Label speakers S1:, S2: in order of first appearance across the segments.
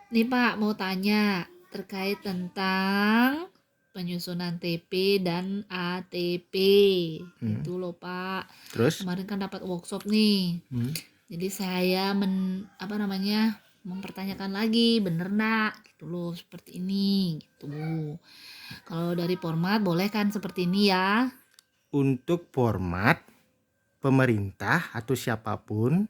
S1: Nih Pak, mau tanya terkait tentang penyusunan TP dan ATP. Itu loh Pak.
S2: Terus?
S1: Kemarin kan dapat workshop nih.
S2: Hmm.
S1: Jadi saya mempertanyakan lagi, bener nggak gitu loh, seperti ini gitu. Kalau dari format boleh kan seperti ini ya?
S2: Untuk format, pemerintah atau siapapun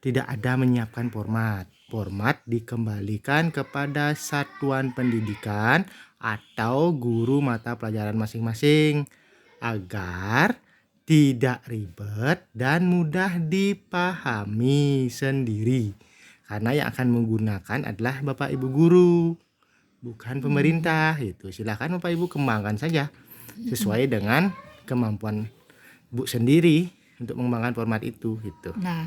S2: tidak ada menyiapkan format. Format dikembalikan kepada satuan pendidikan atau guru mata pelajaran masing-masing agar tidak ribet dan mudah dipahami sendiri. Karena yang akan menggunakan adalah Bapak Ibu guru, bukan pemerintah. Itu silakan Bapak Ibu kembangkan saja sesuai dengan kemampuan Bu sendiri untuk mengembangkan format itu gitu.
S1: Nah,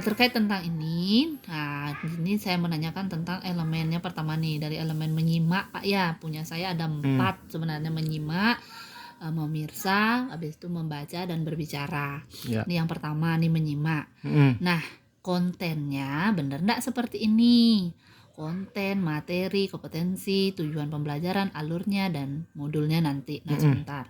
S1: terkait tentang ini, ini saya menanyakan tentang elemennya pertama nih, dari elemen menyimak Pak ya, punya saya ada 4 sebenarnya: menyimak, memirsa, habis itu membaca dan berbicara.
S2: Ya.
S1: Ini yang pertama nih, menyimak. Nah, kontennya bener nggak seperti ini? Konten, materi, kompetensi, tujuan pembelajaran, alurnya, dan modulnya nanti. Nah, sebentar.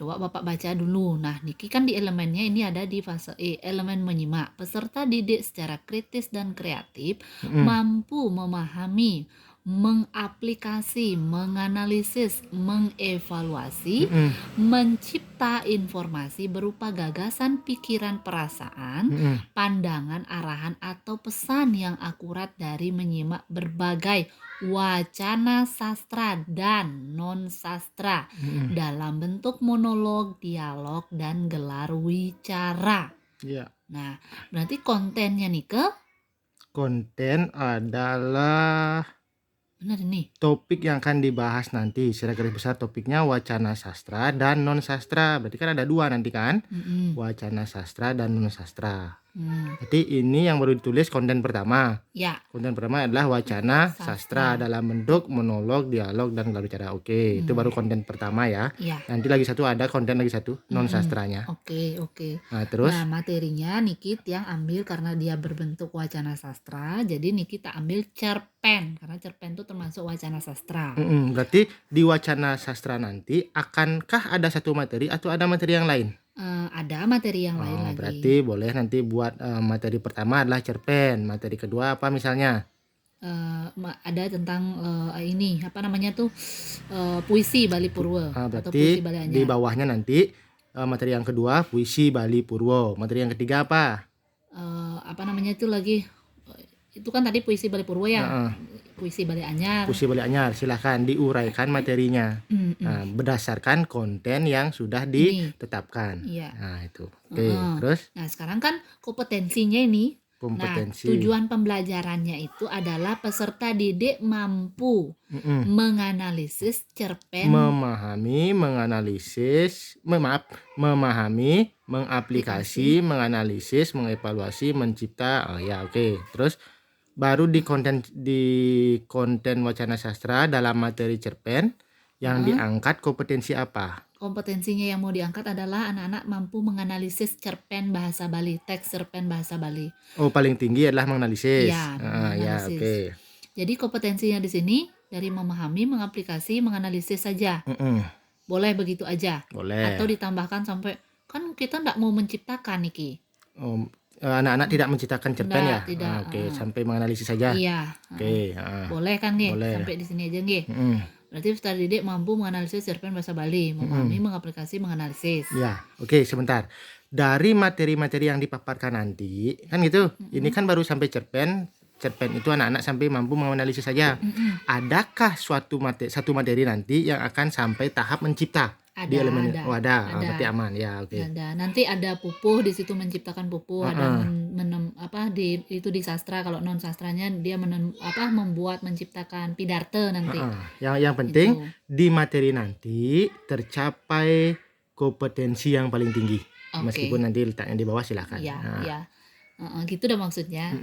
S1: Coba Bapak baca dulu. Nah, niki kan di elemennya ini ada di fase E, elemen menyimak. Peserta didik secara kritis dan kreatif mampu memahami, mengaplikasi, menganalisis, mengevaluasi, mencipta informasi berupa gagasan, pikiran, perasaan, pandangan, arahan, atau pesan yang akurat dari menyimak berbagai wacana sastra dan non-sastra dalam bentuk monolog, dialog, dan gelar wicara.
S2: Ya.
S1: Nah, berarti kontennya nih
S2: Konten adalah
S1: benar nih.
S2: topik yang akan dibahas nanti. Secara garis besar topiknya wacana sastra dan non sastra. Berarti kan ada 2 nanti kan? Wacana sastra dan non sastra. Berarti ini yang baru ditulis konten pertama.
S1: Ya.
S2: Konten pertama adalah wacana sastra dalam bentuk monolog, dialog, dan gelar bicara. Oke, itu baru konten pertama ya. Nanti lagi satu ada konten lagi satu non sastranya.
S1: Oke.
S2: Nah, terus?
S1: Nah, materinya Nikit yang ambil karena dia berbentuk wacana sastra, jadi Nikit tak ambil cerpen karena cerpen itu termasuk wacana sastra.
S2: Berarti di wacana sastra nanti akankah ada satu materi atau ada materi yang lain?
S1: Ada materi yang lain lagi.
S2: Berarti boleh nanti buat materi pertama adalah cerpen, materi kedua apa misalnya?
S1: Ada tentang ini apa namanya tuh, puisi Bali Purwo atau puisi
S2: Berarti
S1: Bali
S2: di
S1: Anyar.
S2: bawahnya nanti materi yang kedua puisi Bali Purwo, materi yang ketiga apa?
S1: Apa namanya itu lagi, itu kan tadi puisi Bali Purwo ya, puisi Bali Anyar.
S2: Puisi Bali Anyar, silahkan diuraikan materinya berdasarkan konten yang sudah ditetapkan.
S1: Iya.
S2: Nah itu, oke. Terus?
S1: Nah sekarang kan kompetensinya ini.
S2: Kompetensi.
S1: Nah, tujuan pembelajarannya itu adalah peserta didik mampu menganalisis cerpen,
S2: memahami, mengaplikasi, menganalisis, mengevaluasi, mencipta. Terus baru di konten wacana sastra dalam materi cerpen yang diangkat kompetensi apa?
S1: Kompetensinya yang mau diangkat adalah anak-anak mampu menganalisis cerpen bahasa Bali, teks cerpen bahasa Bali.
S2: Oh, paling tinggi adalah menganalisis.
S1: Iya, menganalisis.
S2: Oke.
S1: Jadi kompetensinya di sini dari memahami, mengaplikasi, menganalisis saja. Boleh begitu aja.
S2: Boleh.
S1: Atau ditambahkan sampai, kan kita nggak mau menciptakan Niki.
S2: Anak-anak tidak menciptakan cerpen ya?
S1: Tidak.
S2: Oke, sampai menganalisis saja.
S1: Iya.
S2: Oke.
S1: Boleh kan nggih?
S2: Boleh.
S1: Sampai di sini aja nggih. Berarti peserta didik mampu menganalisis cerpen bahasa Bali, memahami, mengaplikasi, menganalisis.
S2: Ya, oke, sebentar. Dari materi-materi yang dipaparkan nanti, kan gitu. Ini kan baru sampai cerpen. Cerpen itu anak-anak sampai mampu menganalisis saja. Adakah satu materi nanti yang akan sampai tahap mencipta? Di elemen
S1: Ada.
S2: Berarti aman ya, oke.
S1: Ada. Nanti ada pupuh di situ, menciptakan pupuh, ada di sastra. Kalau non sastranya dia membuat, menciptakan pidarte nanti.
S2: Yang penting di materi nanti tercapai kompetensi yang paling tinggi. Meskipun nanti letaknya di bawah silakan.
S1: Iya. Gitu dah maksudnya.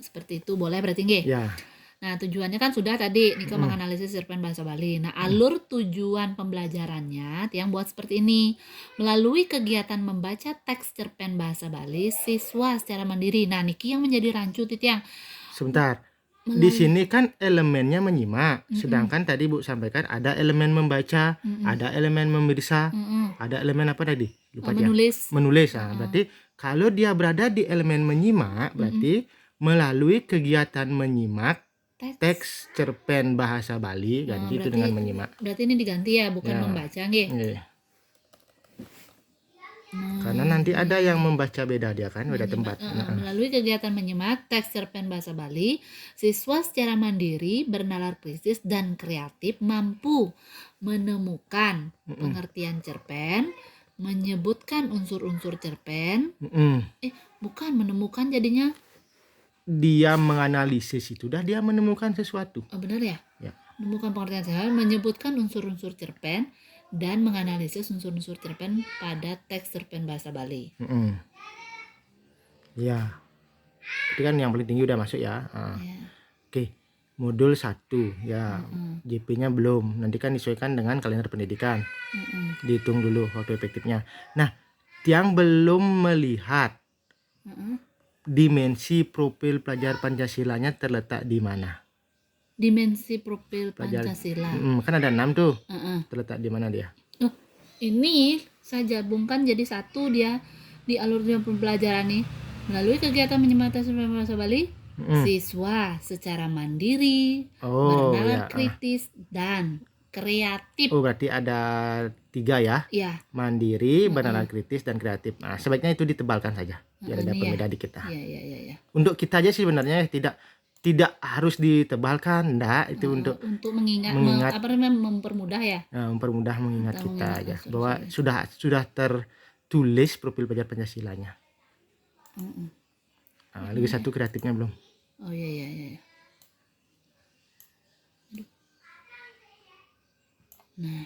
S1: Seperti itu boleh berarti nggih?
S2: Ya.
S1: Nah, tujuannya kan sudah tadi Nika menganalisis cerpen bahasa Bali. Nah, alur tujuan pembelajarannya yang buat seperti ini. Melalui kegiatan membaca teks cerpen bahasa Bali, siswa secara mandiri. Nah, Niki yang menjadi rancu Titiang.
S2: Sebentar. di
S1: Melalui.
S2: sini kan elemennya menyimak,
S1: Mm-mm.
S2: sedangkan tadi Bu sampaikan ada elemen membaca,
S1: Mm-mm.
S2: ada elemen memeriksa,
S1: Mm-mm.
S2: ada elemen apa tadi? Lupa dia.
S1: Menulis.
S2: Menulis. Nah,
S1: Mm-mm.
S2: berarti kalau dia berada di elemen menyimak, berarti melalui kegiatan menyimak teks cerpen bahasa Bali, ganti itu dengan menyimak.
S1: Berarti ini diganti ya, bukan
S2: Ya.
S1: membaca nggih.
S2: Iya.
S1: Nah,
S2: Karena nanti ada yang membaca beda dia kan, beda
S1: menyimak,
S2: tempat.
S1: melalui kegiatan menyimak teks cerpen bahasa Bali, siswa secara mandiri, bernalar kritis dan kreatif mampu menemukan pengertian cerpen, menyebutkan unsur-unsur cerpen.
S2: Mm-mm.
S1: Bukan menemukan jadinya.
S2: Dia menganalisis itu, dah dia menemukan sesuatu.
S1: Oh, benar ya?
S2: Ya.
S1: Menemukan pengertian cerpen, menyebutkan unsur-unsur cerpen, dan menganalisis unsur-unsur cerpen pada teks cerpen bahasa Bali.
S2: Ya. Itu kan yang paling tinggi udah masuk ya.
S1: Ya.
S2: Oke. Modul 1 ya. JP-nya belum. Nanti kan disesuaikan dengan kalender pendidikan. Dihitung dulu waktu efektifnya. Nah, yang belum melihat dimensi profil pelajar Pancasilanya terletak di mana?
S1: Dimensi profil
S2: Pelajar.
S1: Pancasila.
S2: Kan ada 6 tuh. Terletak di mana dia?
S1: Ini saya gabungkan jadi satu dia di alurnya pembelajaran nih. Melalui kegiatan menyimak teks cerpen bahasa Bali, siswa secara mandiri, bernalar kritis dan kreatif.
S2: Oh, berarti ada 3 ya?
S1: Iya.
S2: Mandiri, bernalar kritis dan kreatif. Nah, sebaiknya itu ditebalkan saja. Biar ada pembeda dikit.
S1: Iya.
S2: Untuk kita aja sih sebenarnya tidak harus ditebalkan, enggak, itu untuk
S1: mengingat mempermudah ya.
S2: Mempermudah mengingat kita aja bahwa sudah tertulis profil pelajar Pancasilanya. Lagi satu kreatifnya belum.
S1: Oh iya. Nah,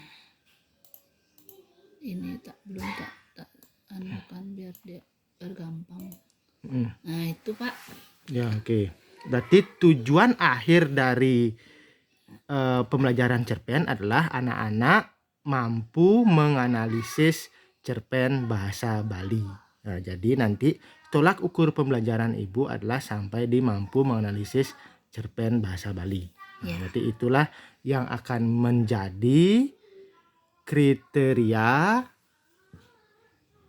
S1: ini belum tak anukan biar dia gampang. Nah, itu Pak.
S2: Ya, oke. Berarti tujuan akhir dari pembelajaran cerpen adalah anak-anak mampu menganalisis cerpen bahasa Bali. Nah, jadi nanti tolak ukur pembelajaran Ibu adalah sampai di mampu menganalisis cerpen bahasa Bali. Nah, berarti itulah yang akan menjadi kriteria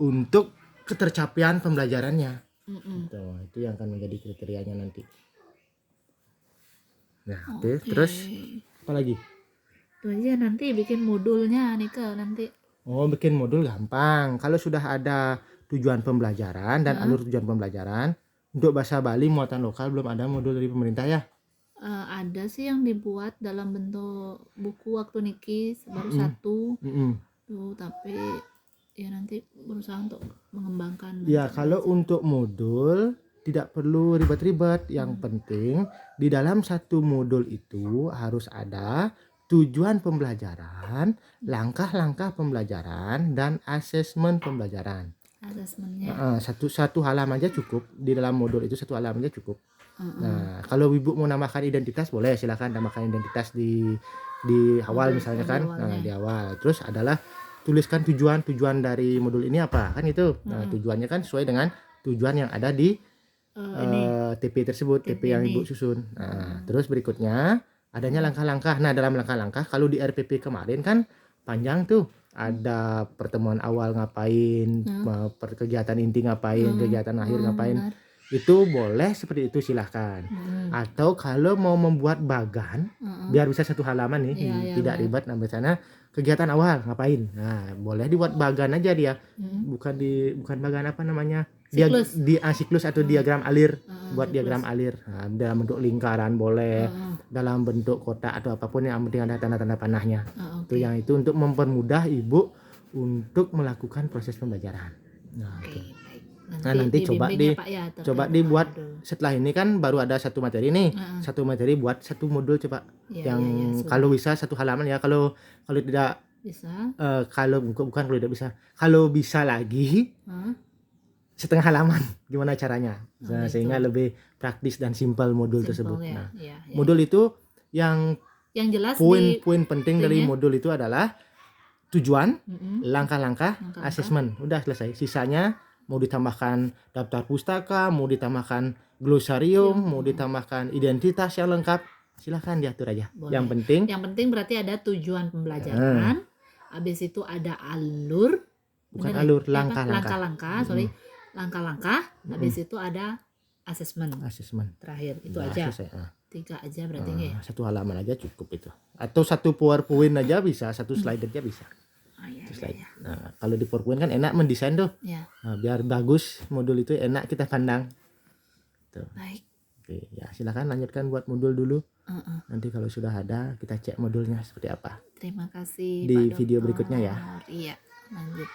S2: untuk ketercapaian pembelajarannya. Itu yang akan menjadi kriterianya nanti. Nah, oke. Terus apa lagi?
S1: Itu aja nanti bikin modulnya nih nanti.
S2: Oh, bikin modul gampang. Kalau sudah ada tujuan pembelajaran dan alur tujuan pembelajaran, untuk bahasa Bali muatan lokal belum ada modul dari pemerintah ya?
S1: Ada sih yang dibuat dalam bentuk buku waktu niki baru satu. Tuh, tapi ya nanti berusaha untuk mengembangkan.
S2: Ya, kalau untuk modul tidak perlu ribet-ribet. Yang penting di dalam satu modul itu harus ada tujuan pembelajaran, langkah-langkah pembelajaran, dan asesmen pembelajaran.
S1: Asesmennya.
S2: Satu halaman aja cukup. Di dalam modul itu satu halaman aja cukup. Nah, kalau Ibu mau nambahkan identitas boleh, silakan tambahkan identitas di awal misalnya kan. Nah, di awal. Terus adalah tuliskan tujuan dari modul ini apa kan itu. Nah, tujuannya kan sesuai dengan tujuan yang ada di TP tersebut, TP yang Ibu susun. Nah, terus berikutnya adanya langkah-langkah. Nah, dalam langkah-langkah kalau di RPP kemarin kan panjang tuh. Ada pertemuan awal ngapain, kegiatan inti ngapain, kegiatan akhir ngapain. Itu boleh seperti itu, silahkan. Atau kalau mau membuat bagan biar bisa satu halaman nih, tidak ribet. Nah, misalnya kegiatan awal ngapain, nah boleh dibuat bagan aja dia. bukan bagan apa namanya, siklus atau diagram alir. Buat diagram alir. Nah, dalam bentuk lingkaran boleh, dalam bentuk kotak atau apapun, yang penting ada tanda-tanda panahnya. Itu untuk mempermudah Ibu untuk melakukan proses pembelajaran. Nah, nanti coba dibuat setelah ini kan baru ada satu materi nih. Satu materi buat satu modul coba. Kalau bisa satu halaman ya. Kalau tidak
S1: bisa.
S2: Kalau tidak bisa. Kalau bisa lagi setengah halaman. Gimana caranya? Nah, sehingga lebih praktis dan simpel modul tersebut.
S1: Ya.
S2: Modul itu yang
S1: jelas
S2: poin penting dari modul itu adalah tujuan, langkah-langkah, asesmen. Udah selesai. Sisanya mau ditambahkan daftar pustaka, mau ditambahkan glosarium, mau ditambahkan identitas yang lengkap, silahkan diatur aja.
S1: Boleh.
S2: Yang penting
S1: Yang penting berarti ada tujuan pembelajaran, habis itu ada alur,
S2: bukan
S1: bener ya?
S2: alur,
S1: Apa?
S2: langkah-langkah.
S1: Langkah-langkah, sorry, langkah-langkah, habis itu ada asesmen
S2: Asesmen.
S1: terakhir, itu
S2: Nah,
S1: aja.
S2: selesai.
S1: 3 aja berarti nggak ya?
S2: Satu halaman aja cukup itu. Atau satu PowerPoint aja bisa, satu slide aja bisa.
S1: Oh, iya,
S2: Satu
S1: iya,
S2: slide.
S1: iya.
S2: Nah, kalau di PowerPoint kan enak mendesain tuh.
S1: Ya,
S2: Nah, biar bagus modul itu enak kita pandang. Tuh.
S1: baik.
S2: Oke, ya silakan lanjutkan buat modul dulu.
S1: Uh-uh.
S2: Nanti kalau sudah ada kita cek modulnya seperti apa.
S1: Terima kasih
S2: Di
S1: Pak
S2: video
S1: Dokter.
S2: berikutnya ya.
S1: Iya, lanjut.